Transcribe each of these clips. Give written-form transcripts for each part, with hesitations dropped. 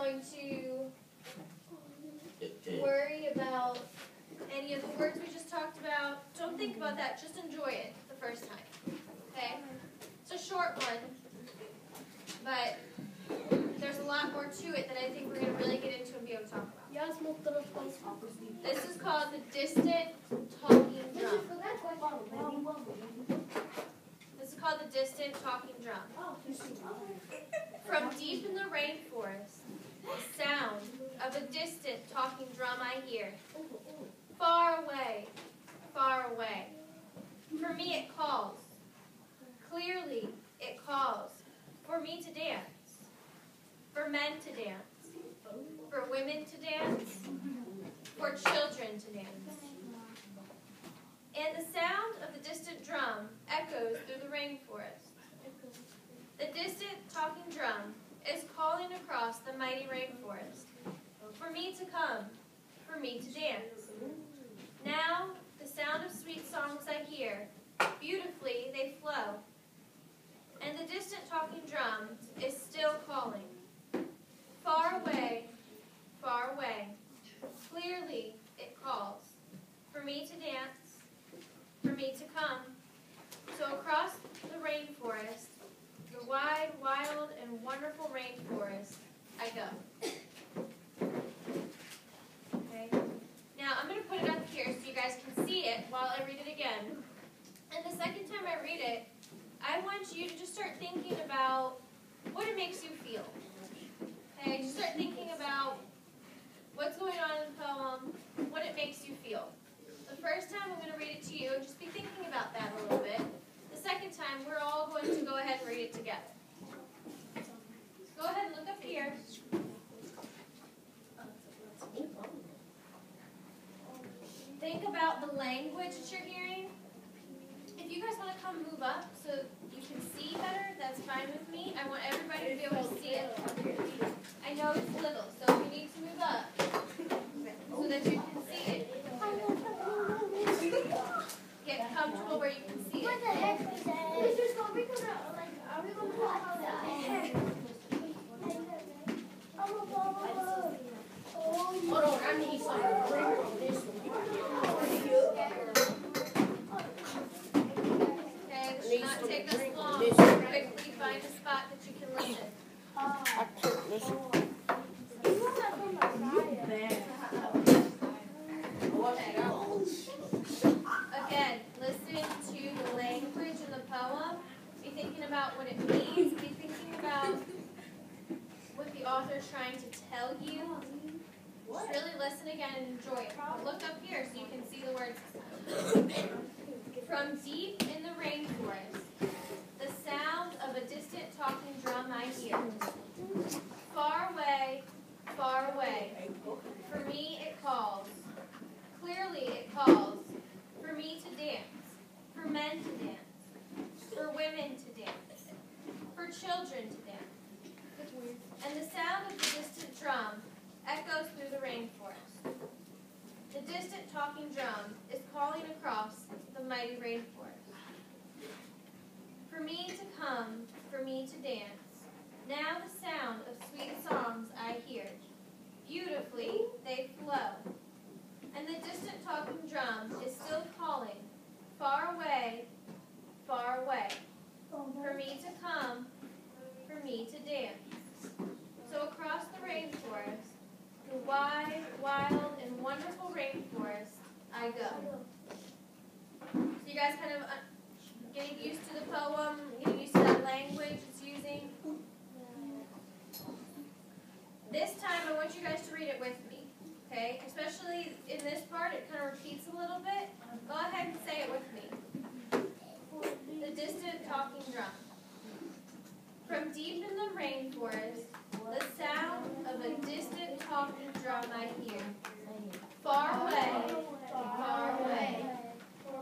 going to worry about any of the words we just talked about. Don't think about that. Just enjoy it the first time. Okay? It's a short one, but there's a lot more to it that I think we're going to really get into and be able to talk about. This is called the distant talking drum. This is called the distant talking drum. From deep in the rainforest, the sound of a distant talking drum I hear. Far away, far away. For me it calls. Clearly it calls. For me to dance. For men to dance. For women to dance. For children to dance. And the sound of the distant drum echoes through the rainforest. The distant talking drum is calling across the mighty rainforest. For me to come, for me to dance. Now, the sound of sweet songs I hear, beautifully they flow. And the distant talking drum is still calling. Far away, clearly it calls. For me to dance, for me to come. So across the rainforest, the wide, wild, and wonderful rainforest, I go. Okay? Now, I'm going to put it up here so you guys can see it while I read it again. And the second time I read it, I want you to just start thinking about what it makes you feel. Okay? Just start thinking about what's going on in the poem, what it makes you feel. The first time I'm going to read it to you, just be thinking about that a little bit. The second time, we're all going to go ahead and read it together. Go ahead and look up here. Think about the language that you're hearing. If you guys want to come move up so you can see better, that's fine with me. I want everybody to be able to see it. I know it's little, so you need to move up so that you can see it. Get comfortable where you can see it. What the heck is that? Are we going to talk about that? Hold on, I need some. Okay, this should not take us long. Quickly find a spot that you can listen. I can't listen. Again, listen to the language in the poem. Be thinking about what it means. Be thinking about what the author is trying to tell you. Just really listen again and enjoy it. Look up here so you can see the words. From deep in the rainforest, the sound of a distant talking drum I hear. Far away, for me it calls. Clearly it calls. For me to dance, for men to dance, for women to dance, for children to dance. And the sound of the distant drum echoes through the rainforest. The distant talking drum is calling across the mighty rainforest. For me to come, for me to dance. Now the sound of sweet songs I hear. Beautifully they flow. And the distant talking drum is still calling. Far away, for me to come, for me to dance. So across the rainforest, the wide, wild, and wonderful rainforest, I go. So you guys kind of getting used to the poem, getting used to that language it's using. This time I want you guys to read it with me. Okay? Especially in this part, it kind of repeats a little bit. Go ahead and say it with me. The distant talking drum. From deep in the rainforest, the sound of a distant talking drum I hear. Far away,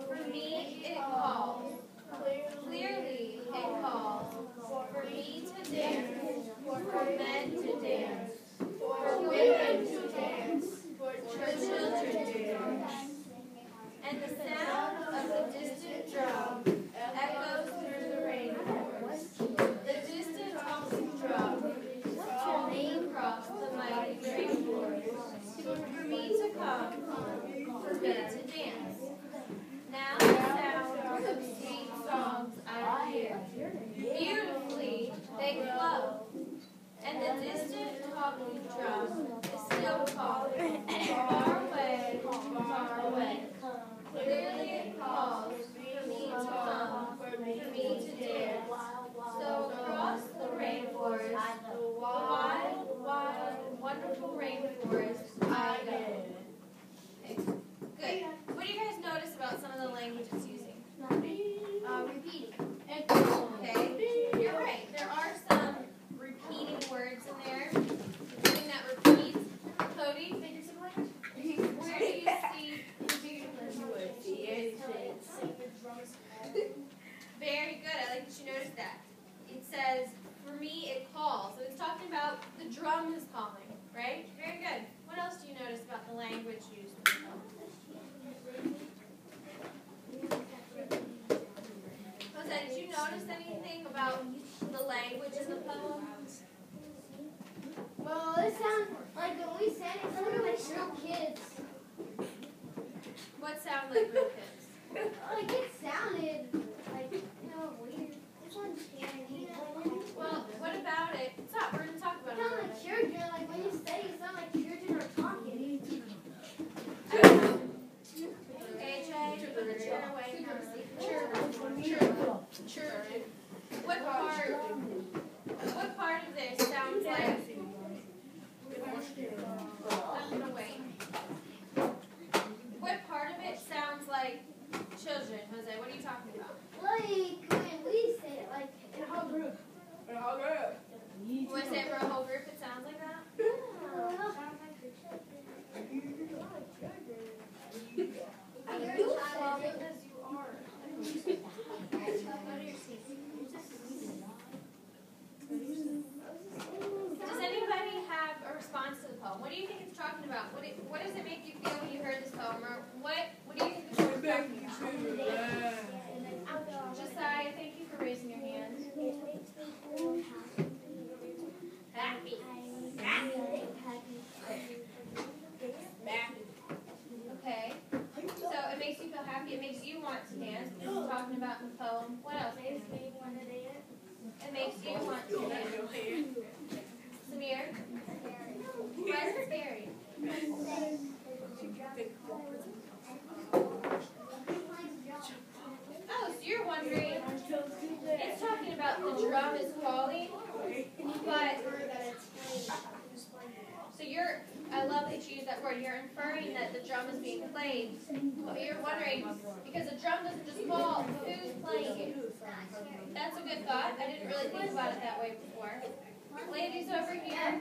for me it calls. Clearly it calls. For me to dance, for men to dance, for women to dance, for children to dance. And the sound of the distant drum echoes through the rainforest. The distant talking drum is calling across the Beautifully they flow, and the distant talking drum is still calling. Far away, far away. Clearly it calls for me to come, for me to dance. So across the rainforest, the wild, wild, wonderful rainforest, I go. Okay. Good. What do you guys notice about some of the language it's using? Repeating. Okay, you're right. There are some repeating words in there. Something that repeats. Cody, where do you see Very good. I like that you noticed that. It says, for me, it calls. So it's talking about the drum is calling, right? Very good. What else do you notice about the language used? Jose, did you notice anything about the language in the poem? Well, it sounds like when we sang it sounded like real kids. What sound like real kids? Like it sounded like, weird. This one's scary. Well, what about it? Stop. We're going to talk about It sounded it. like children. Like when you say it, it sounds like children are talking. I don't know. AJ, put the chair away from the children. What part of this sounds like? I'm gonna wait. What part of it sounds like children, Jose? What are you talking about? Like when we say it, like in a whole group. You want to say it for a whole group? It sounds like that. Does anybody have a response to the poem? What do you think it's talking about? What does it make you feel when you heard this poem? Or what do you think the poem is talking about? Josiah, thank you for raising your hand. Happy. Okay. So it makes you feel happy. It makes you want to dance. This is talking about in the poem. What else? It makes you want to dance. Samir? Why is it scary? Oh, so you're wondering, it's talking about the drum is calling, but, so I love that you use that word, you're inferring that the drum is being played, but you're wondering, because the drum doesn't just call, who's playing it? That's a good thought. I didn't really think about it that way before. Ladies over here,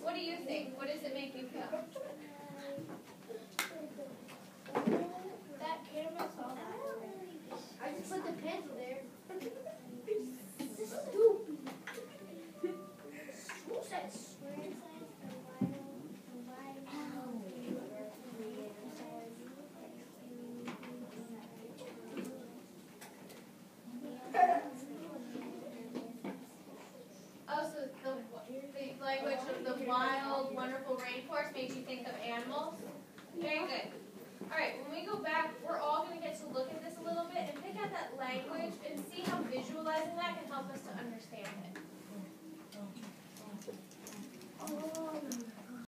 what do you think? What does it make you feel? That camera's all I just put the pencil there. Oh, so the language of the wild, wonderful rainforest makes you think of animals? Very good. All right, when we go back